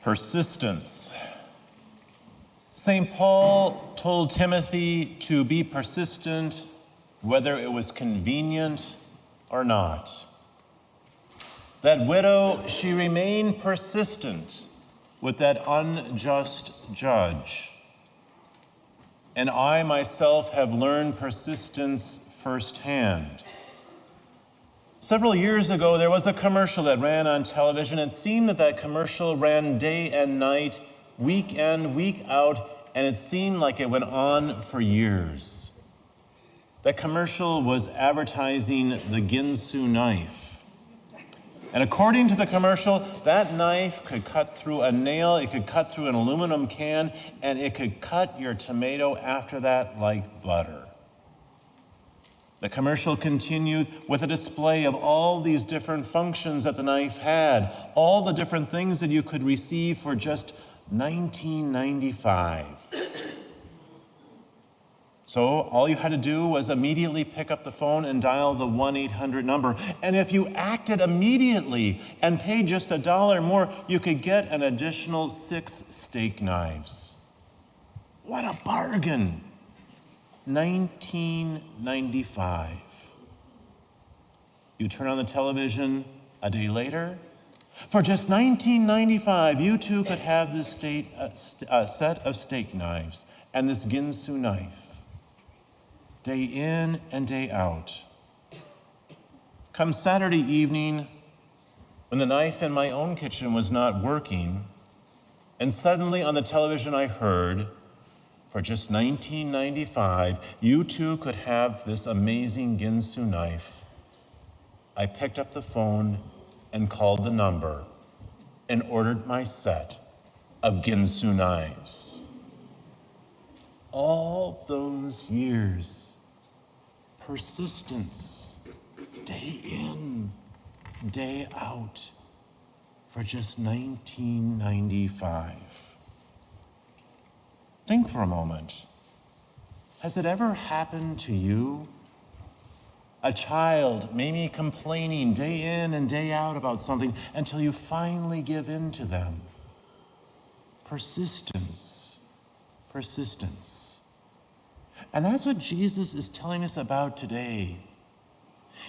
Persistence. St. Paul told Timothy to be persistent, whether it was convenient or not. That widow, she remained persistent with that unjust judge. And I myself have learned persistence firsthand. Several years ago, there was a commercial that ran on television. It seemed that commercial ran day and night, week in, week out, and it seemed like it went on for years. That commercial was advertising the Ginsu knife. And according to the commercial, that knife could cut through a nail, it could cut through an aluminum can, and it could cut your tomato after that like butter. The commercial continued with a display of all these different functions that the knife had, all the different things that you could receive for just $19.95. So all you had to do was immediately pick up the phone and dial the 1-800 number. And if you acted immediately and paid just $1 more, you could get an additional 6 steak knives. What a bargain! $19.95. You turn on the television a day later. For just $19.95, you too could have this set of steak knives and this Ginsu knife, day in and day out. Come Saturday evening, when the knife in my own kitchen was not working, and suddenly on the television I heard, for just $19.95, you too could have this amazing Ginsu knife. I picked up the phone and called the number and ordered my set of Ginsu knives. All those years, persistence, day in, day out, for just $19.95. Think for a moment. Has it ever happened to you? A child maybe complaining day in and day out about something until you finally give in to them. Persistence. Persistence. And that's what Jesus is telling us about today.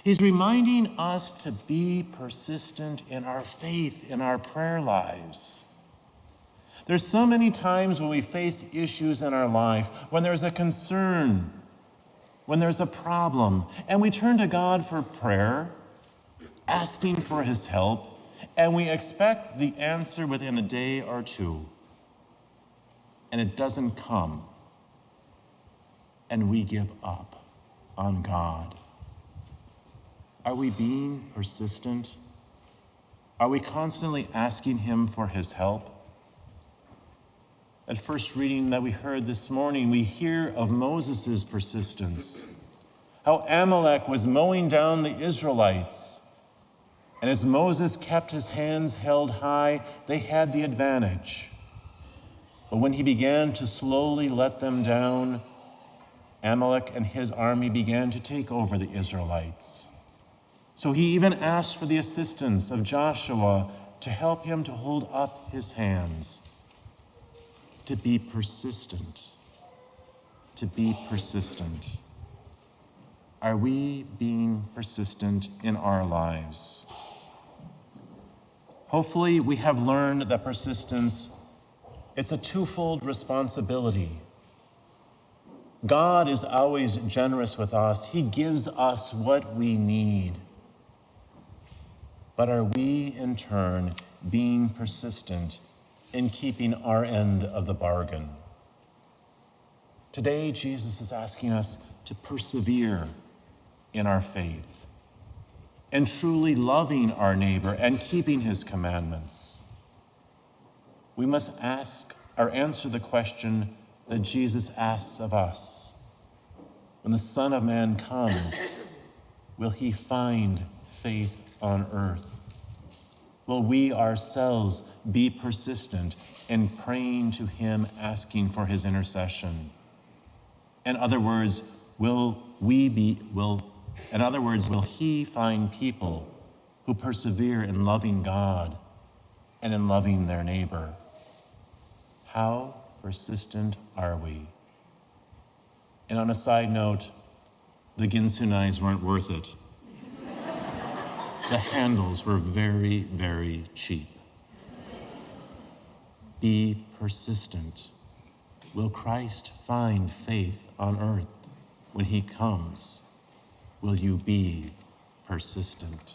He's reminding us to be persistent in our faith, in our prayer lives. There's so many times when we face issues in our life, when there's a concern, when there's a problem, and we turn to God for prayer, asking for his help, and we expect the answer within a day or two, and it doesn't come, and we give up on God. Are we being persistent? Are we constantly asking him for his help? At first reading that we heard this morning, we hear of Moses' persistence, how Amalek was mowing down the Israelites. And as Moses kept his hands held high, they had the advantage. But when he began to slowly let them down, Amalek and his army began to take over the Israelites. So he even asked for the assistance of Joshua to help him to hold up his hands. To be persistent. To be persistent. Are we being persistent in our lives? Hopefully we have learned that persistence, it's a twofold responsibility. God is always generous with us. He gives us what we need. But are we, in turn, being persistent in keeping our end of the bargain? Today, Jesus is asking us to persevere in our faith and truly loving our neighbor and keeping his commandments. We must ask or answer the question that Jesus asks of us. When the Son of Man comes, will he find faith on earth? Will we ourselves be persistent in praying to him, asking for his intercession? In other words, will he find people who persevere in loving God and in loving their neighbor? How persistent are we? And on a side note, the Ginsu knives weren't worth it. The handles were very, very cheap. Be persistent. Will Christ find faith on earth when he comes? Will you be persistent?